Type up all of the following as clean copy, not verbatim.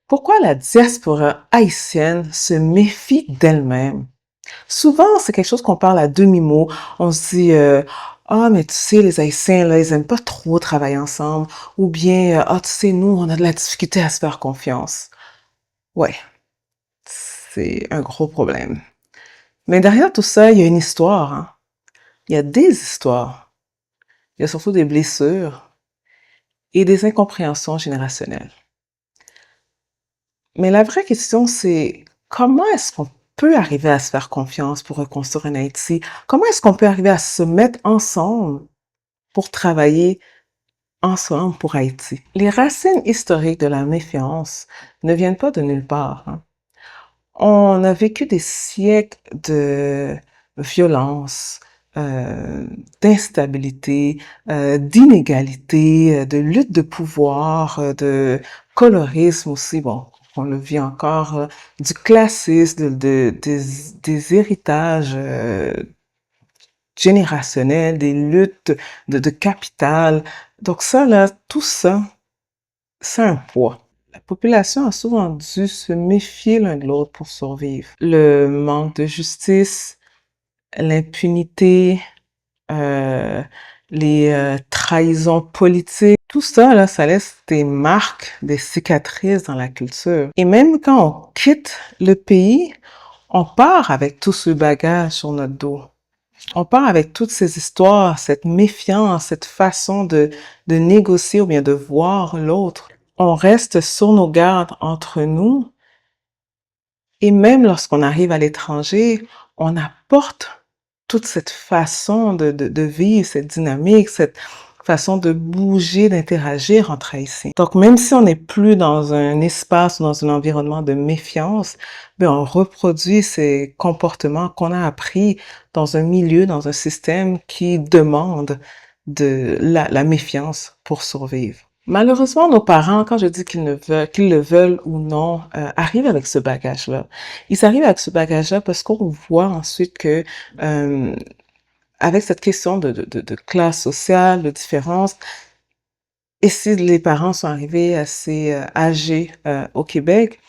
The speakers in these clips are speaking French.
Pourquoi la diaspora haïtienne se méfie d'elle-même? Souvent, c'est quelque chose qu'on parle à demi-mot. On se dit, ah, mais tu sais, les Haïtiens, là, ils aiment pas trop travailler ensemble. Ou bien, ah, tu sais, nous, on a de la difficulté à se faire confiance. Ouais, c'est un gros problème. Mais derrière tout ça, il y a une histoire, hein. Il y a des histoires. Il y a surtout des blessures et des incompréhensions générationnelles. Mais la vraie question, c'est comment est-ce qu'on peut arriver à se faire confiance pour reconstruire un Haïti? Comment est-ce qu'on peut arriver à se mettre ensemble pour travailler ensemble pour Haïti? Les racines historiques de la méfiance ne viennent pas de nulle part, hein. On a vécu des siècles de violence, euh, d'instabilité, d'inégalité, de lutte de pouvoir, de colorisme aussi. Bon, on le vit encore, du classisme, des héritages générationnels, des luttes de capital. Donc ça, là, tout ça, c'est un poids. La population a souvent dû se méfier l'un de l'autre pour survivre. Le manque de justice, l'impunité, euh, les trahisons politiques, tout ça, là, ça laisse des marques, des cicatrices dans la culture. Et même quand on quitte le pays, on part avec tout ce bagage sur notre dos. On part avec toutes ces histoires, cette méfiance, cette façon de négocier ou bien de voir l'autre. On reste sur nos gardes entre nous et même lorsqu'on arrive à l'étranger, on apporte toute cette façon de vivre, cette dynamique, cette façon de bouger, d'interagir entre Haïtiens. Donc, même si on n'est plus dans un espace ou dans un environnement de méfiance, ben, on reproduit ces comportements qu'on a appris dans un milieu, dans un système qui demande de la méfiance pour survivre. Malheureusement, nos parents, quand je dis qu'ils le veulent ou non, arrivent avec ce bagage-là. Ils arrivent avec ce bagage-là parce qu'on voit ensuite que, euh, avec cette question de classe sociale, de différence, et si les parents sont arrivés assez âgés au Québec,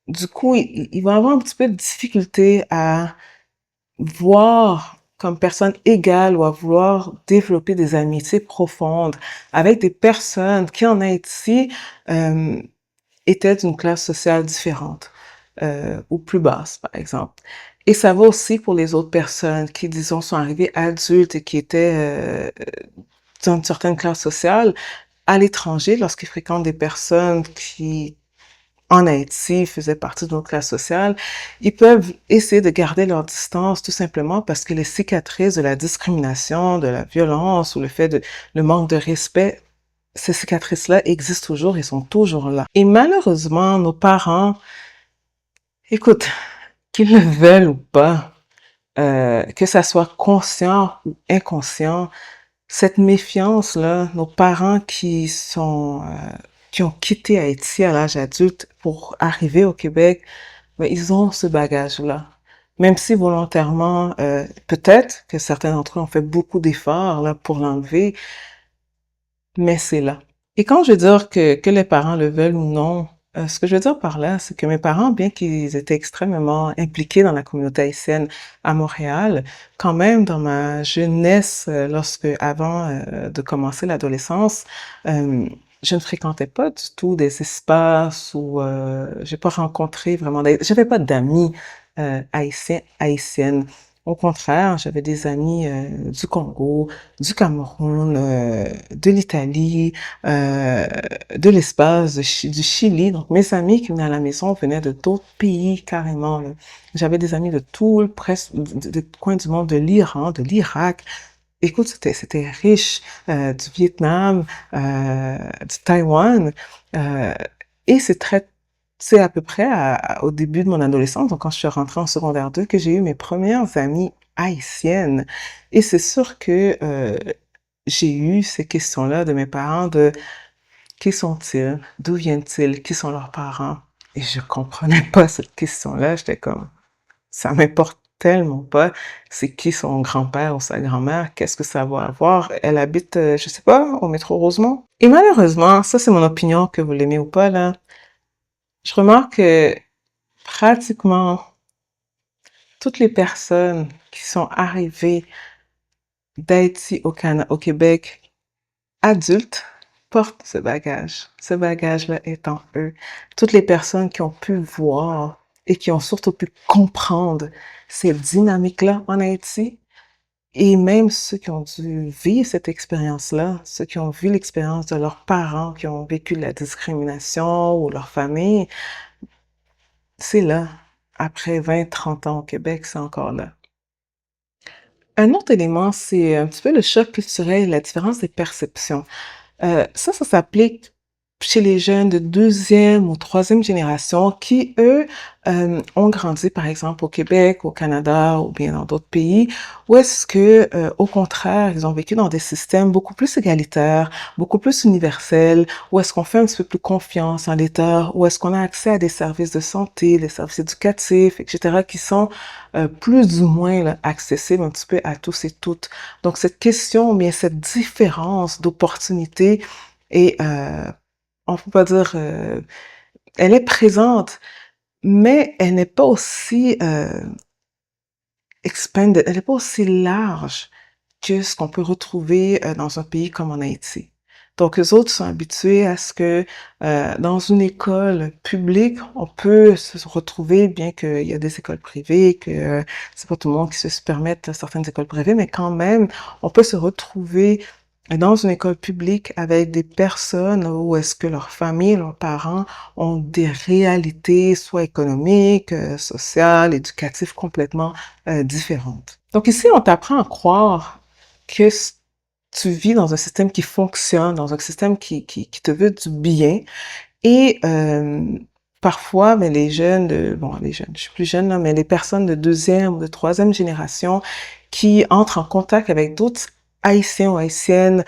du coup, ils vont avoir un petit peu de difficulté à voir comme personne égale ou à vouloir développer des amitiés profondes avec des personnes qui en Haïti euh, étaient d'une classe sociale différente ou plus basse, par exemple. Et ça va aussi pour les autres personnes qui, disons, sont arrivées adultes et qui étaient dans une certaine classe sociale à l'étranger lorsqu'ils fréquentent des personnes qui en Haïti faisaient partie de notre classe sociale, ils peuvent essayer de garder leur distance tout simplement parce que les cicatrices de la discrimination, de la violence ou le manque de respect, ces cicatrices-là existent toujours et sont toujours là. Et malheureusement, nos parents, écoute, qu'ils le veulent ou pas, que ça soit conscient ou inconscient, cette méfiance-là, nos parents qui ont quitté Haïti à l'âge adulte pour arriver au Québec, ben, ils ont ce bagage-là. Même si volontairement, peut-être que certains d'entre eux ont fait beaucoup d'efforts là pour l'enlever, mais c'est là. Et quand je veux dire que les parents le veulent ou non, ce que je veux dire par là, c'est que mes parents, bien qu'ils étaient extrêmement impliqués dans la communauté haïtienne à Montréal, quand même dans ma jeunesse, avant de commencer l'adolescence, je ne fréquentais pas du tout des espaces où j'ai pas rencontré vraiment, j'avais pas d'amis haïtiennes. Au contraire, j'avais des amis du Congo, du Cameroun, de l'Italie, euh, de l'espace, du Chili. Donc, mes amis qui venaient à la maison venaient de d'autres pays carrément, là. J'avais des amis de tout, presque, de coins du monde, de l'Iran, de l'Irak. Écoute, c'était riche, du Vietnam, du Taïwan. euh, et c'est à peu près au début de mon adolescence, donc quand je suis rentrée en secondaire 2, que j'ai eu mes premières amies haïtiennes. Et c'est sûr que j'ai eu ces questions-là de mes parents de qui sont-ils, d'où viennent-ils, qui sont leurs parents. Et je comprenais pas cette question-là. J'étais comme, ça m'importe tellement pas. C'est qui son grand-père ou sa grand-mère, qu'est-ce que ça va avoir. Elle habite, je sais pas, au métro Rosemont. Et malheureusement, ça c'est mon opinion, que vous l'aimez ou pas là. Je remarque que pratiquement toutes les personnes qui sont arrivées d'Haïti au Québec, adultes, portent ce bagage. Ce bagage-là est en eux. Toutes les personnes qui ont pu voir et qui ont surtout pu comprendre ces dynamiques-là en Haïti, et même ceux qui ont dû vivre cette expérience-là, ceux qui ont vu l'expérience de leurs parents, qui ont vécu la discrimination ou leur famille, c'est là. Après 20, 30 ans au Québec, c'est encore là. Un autre élément, c'est un petit peu le choc culturel, la différence des perceptions. Ça s'applique chez les jeunes de deuxième ou troisième génération qui, eux, ont grandi, par exemple, au Québec, au Canada ou bien dans d'autres pays, où est-ce que, au contraire, ils ont vécu dans des systèmes beaucoup plus égalitaires, beaucoup plus universels, où est-ce qu'on fait un petit peu plus confiance en l'État, où est-ce qu'on a accès à des services de santé, des services éducatifs, etc., qui sont plus ou moins là, accessibles un petit peu à tous et toutes. Donc, cette question, bien cette différence d'opportunités est, on peut pas dire, elle est présente, mais elle n'est pas aussi expanded, elle n'est pas aussi large que ce qu'on peut retrouver dans un pays comme en Haïti. Donc, eux autres sont habitués à ce que dans une école publique, on peut se retrouver, bien qu'il y a des écoles privées, que c'est pas tout le monde qui se permette certaines écoles privées, mais quand même, on peut se retrouver dans une école publique avec des personnes où est-ce que leurs familles, leurs parents ont des réalités, soit économiques, sociales, éducatives complètement différentes. Donc ici, on t'apprend à croire que tu vis dans un système qui fonctionne, dans un système qui te veut du bien. Et parfois, mais les jeunes bon, les jeunes, je suis plus jeune là, mais les personnes de deuxième ou de troisième génération qui entrent en contact avec d'autres Haïtiens ou Haïtiennes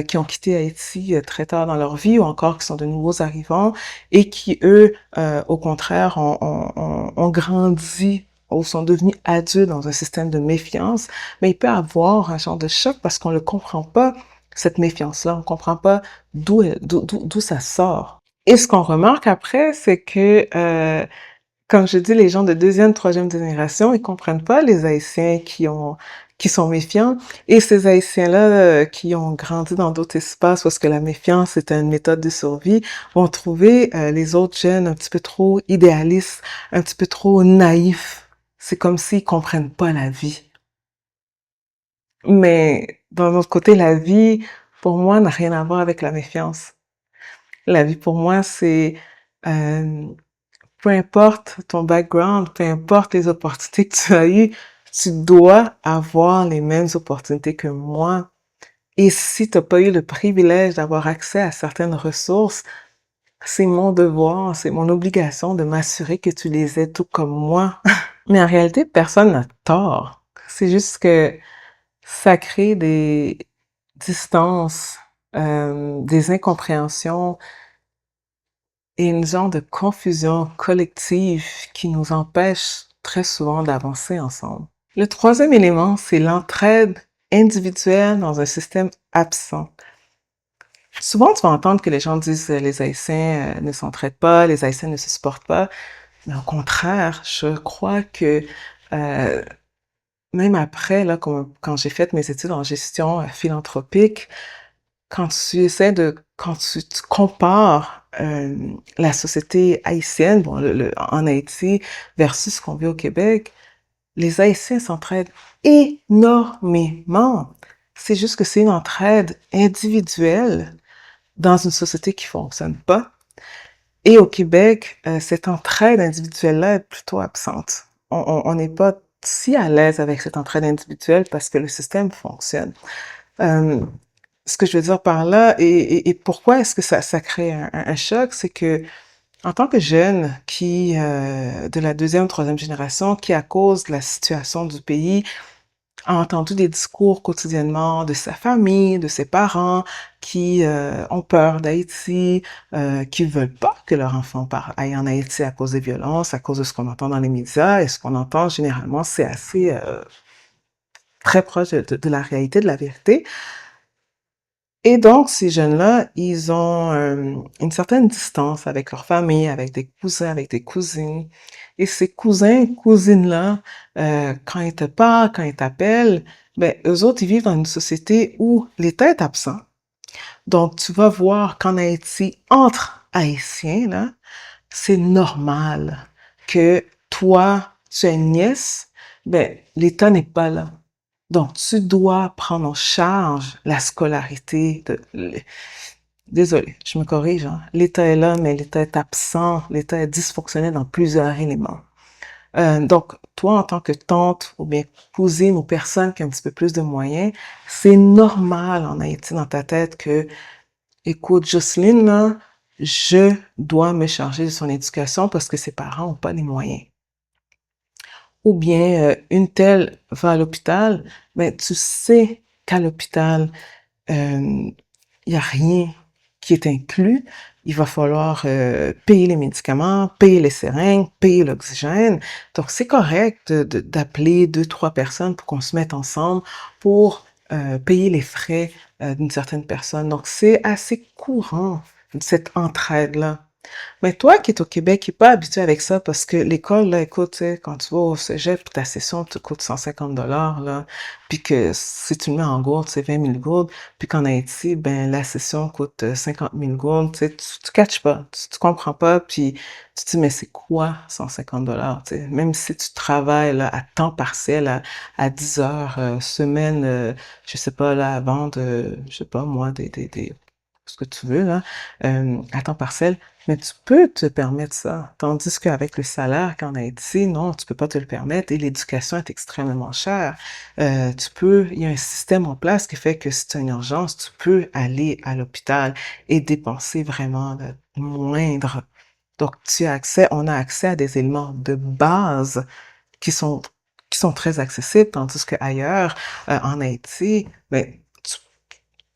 qui ont quitté Haïti très tard dans leur vie ou encore qui sont de nouveaux arrivants et qui, eux, au contraire, ont grandi ou sont devenus adultes dans un système de méfiance, mais il peut avoir un genre de choc parce qu'on ne comprend pas, cette méfiance-là, on ne comprend pas d'où ça sort. Et ce qu'on remarque après, c'est que, comme je dis, les gens de deuxième, troisième génération, ils comprennent pas les Haïtiens qui sont méfiants. Et ces Haïtiens-là, qui ont grandi dans d'autres espaces où est-ce que la méfiance est une méthode de survie, vont trouver les autres jeunes un petit peu trop idéalistes, un petit peu trop naïfs. C'est comme s'ils comprennent pas la vie. Mais d'un autre côté, la vie, pour moi, n'a rien à voir avec la méfiance. La vie, pour moi, c'est euh, peu importe ton background, peu importe les opportunités que tu as eues, tu dois avoir les mêmes opportunités que moi. Et si tu n'as pas eu le privilège d'avoir accès à certaines ressources, c'est mon devoir, c'est mon obligation de m'assurer que tu les aies tout comme moi. Mais en réalité, personne n'a tort. C'est juste que ça crée des distances, des incompréhensions, et une genre de confusion collective qui nous empêche très souvent d'avancer ensemble. Le troisième élément, c'est l'entraide individuelle dans un système absent. Souvent, tu vas entendre que les gens disent les Haïtiens ne s'entraident pas, les Haïtiens ne se supportent pas, mais au contraire, je crois que euh, même après, là, quand j'ai fait mes études en gestion philanthropique, quand tu compares la société haïtienne, bon, en Haïti versus ce qu'on vit au Québec, les Haïtiens s'entraident énormément. C'est juste que c'est une entraide individuelle dans une société qui fonctionne pas. Et au Québec, cette entraide individuelle-là est plutôt absente. On n'est pas si à l'aise avec cette entraide individuelle parce que le système fonctionne. Euh, Ce que je veux dire par là, et pourquoi est-ce que ça crée un choc, c'est que en tant que jeune qui de la deuxième, troisième génération, qui à cause de la situation du pays a entendu des discours quotidiennement de sa famille, de ses parents, qui ont peur d'Haïti, qui veulent pas que leur enfant aille en Haïti à cause des violences, à cause de ce qu'on entend dans les médias, et ce qu'on entend généralement, c'est assez très proche de la réalité, de la vérité. Et donc, ces jeunes-là, ils ont une certaine distance avec leur famille, avec des cousins, avec des cousines. Et ces cousins, cousines-là, quand ils te parlent, quand ils t'appellent, ben, eux autres, ils vivent dans une société où l'État est absent. Donc, tu vas voir qu'en Haïti, entre Haïtiens, là, c'est normal que toi, tu as une nièce, ben, l'État n'est pas là. Donc, tu dois prendre en charge la scolarité de... Désolée, je me corrige, hein. L'État est là, mais l'État est absent. L'État est dysfonctionnel dans plusieurs éléments. Donc, toi, en tant que tante ou bien cousine ou personne qui a un petit peu plus de moyens, c'est normal en Haïti dans ta tête que, écoute, Jocelyne, là, je dois me charger de son éducation parce que ses parents n'ont pas les moyens. Ou bien une telle va à l'hôpital, mais tu sais qu'à l'hôpital, il n'y a rien qui est inclus. Il va falloir payer les médicaments, payer les seringues, payer l'oxygène. Donc, c'est correct d'appeler deux, trois personnes pour qu'on se mette ensemble pour payer les frais d'une certaine personne. Donc, c'est assez courant, cette entraide-là. Mais toi qui es au Québec, qui n'es pas habitué avec ça, parce que l'école, là, écoute, tu sais, quand tu vas au cégep, ta session te coûte 150 $, là, puis que si tu le mets en gourde, c'est 20 000 gourdes, puis qu'en Haïti, ben, la session coûte 50 000 gourdes, tu sais, tu catches pas, tu comprends pas, puis tu te dis, mais c'est quoi 150 $, tu sais, même si tu travailles, là, à temps partiel, à 10 heures, semaine, je sais pas, là, à vendre, je sais pas, moi, ce que tu veux, là, à temps partiel, mais tu peux te permettre ça. Tandis qu'avec le salaire qu'en Haïti, non, tu peux pas te le permettre et l'éducation est extrêmement chère. Il y a un système en place qui fait que si tu as une urgence, tu peux aller à l'hôpital et dépenser vraiment le moindre. Donc, on a accès à des éléments de base qui sont, qui sont très accessibles, tandis qu'ailleurs, en Haïti, ben,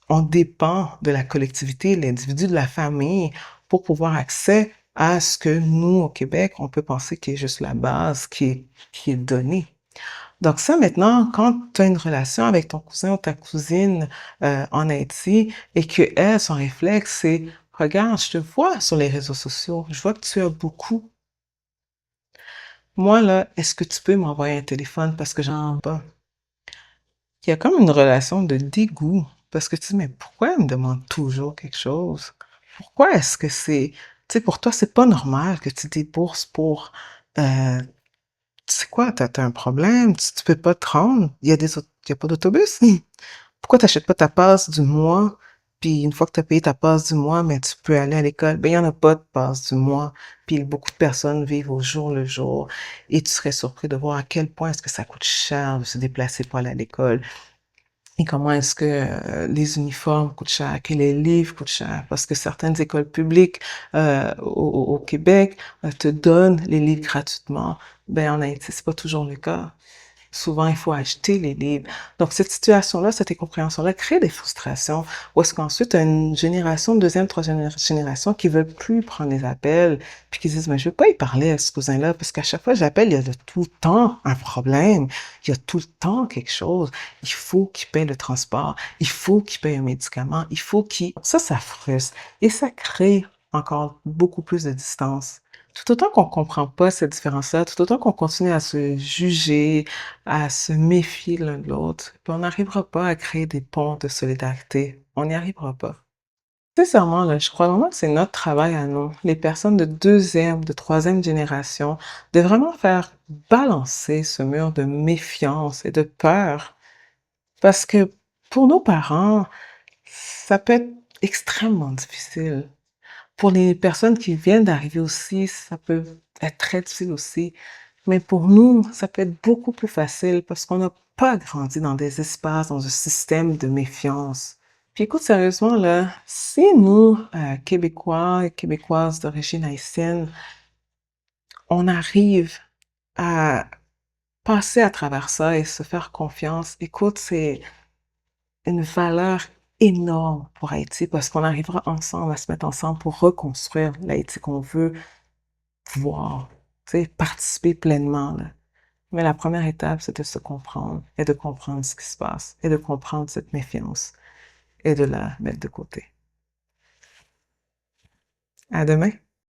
on dépend de la collectivité, l'individu, de la famille, pour pouvoir accès à ce que nous, au Québec, on peut penser qui est juste la base qui est donnée. Donc ça, maintenant, quand tu as une relation avec ton cousin ou ta cousine en Haïti et que elle, son réflexe, c'est regarde, je te vois sur les réseaux sociaux, je vois que tu as beaucoup. Moi, là, est-ce que tu peux m'envoyer un téléphone parce que j'en ai pas? Il y a comme une relation de dégoût parce que tu dis, mais pourquoi elle me demande toujours quelque chose? Pourquoi est-ce que c'est, tu sais, pour toi, c'est pas normal que tu débourses pour, euh, tu sais quoi, t'as un problème, tu peux pas te rendre, il y a pas d'autobus. Pourquoi t'achètes pas ta passe du mois, puis une fois que t'as payé ta passe du mois, mais tu peux aller à l'école? Ben, il y en a pas de passe du mois, puis beaucoup de personnes vivent au jour le jour, et tu serais surpris de voir à quel point est-ce que ça coûte cher de se déplacer pour aller à l'école. Et comment est-ce que les uniformes coûtent cher, que les livres coûtent cher, parce que certaines écoles publiques au Québec te donnent les livres gratuitement. Ben en Haïti, c'est pas toujours le cas. Souvent, il faut acheter les livres. Donc, cette situation-là, cette incompréhension-là crée des frustrations. Ou est-ce qu'ensuite, tu as une génération, deuxième, troisième génération qui veut plus prendre les appels, puis qui disent, mais je veux pas y parler à ce cousin-là, parce qu'à chaque fois que j'appelle, il y a de tout le temps un problème. Il y a tout le temps quelque chose. Il faut qu'il paye le transport. Il faut qu'il paye un médicament. Il faut qu'il... Ça frustre. Et ça crée encore beaucoup plus de distance. Tout autant qu'on comprend pas cette différence-là, tout autant qu'on continue à se juger, à se méfier l'un de l'autre, puis on n'arrivera pas à créer des ponts de solidarité. On n'y arrivera pas. Sincèrement, là, je crois vraiment que c'est notre travail à nous, les personnes de deuxième, de troisième génération, de vraiment faire balancer ce mur de méfiance et de peur. Parce que pour nos parents, ça peut être extrêmement difficile. Pour les personnes qui viennent d'arriver aussi, ça peut être très difficile aussi. Mais pour nous, ça peut être beaucoup plus facile parce qu'on n'a pas grandi dans des espaces, dans un système de méfiance. Puis écoute, sérieusement, là, si nous, Québécois et Québécoises d'origine haïtienne, on arrive à passer à travers ça et se faire confiance, écoute, c'est une valeur énorme pour Haïti parce qu'on arrivera ensemble à se mettre ensemble pour reconstruire l'Haïti qu'on veut voir, tu sais, participer pleinement, là. Mais la première étape, c'est de se comprendre et de comprendre ce qui se passe et de comprendre cette méfiance. et de la mettre de côté. À demain.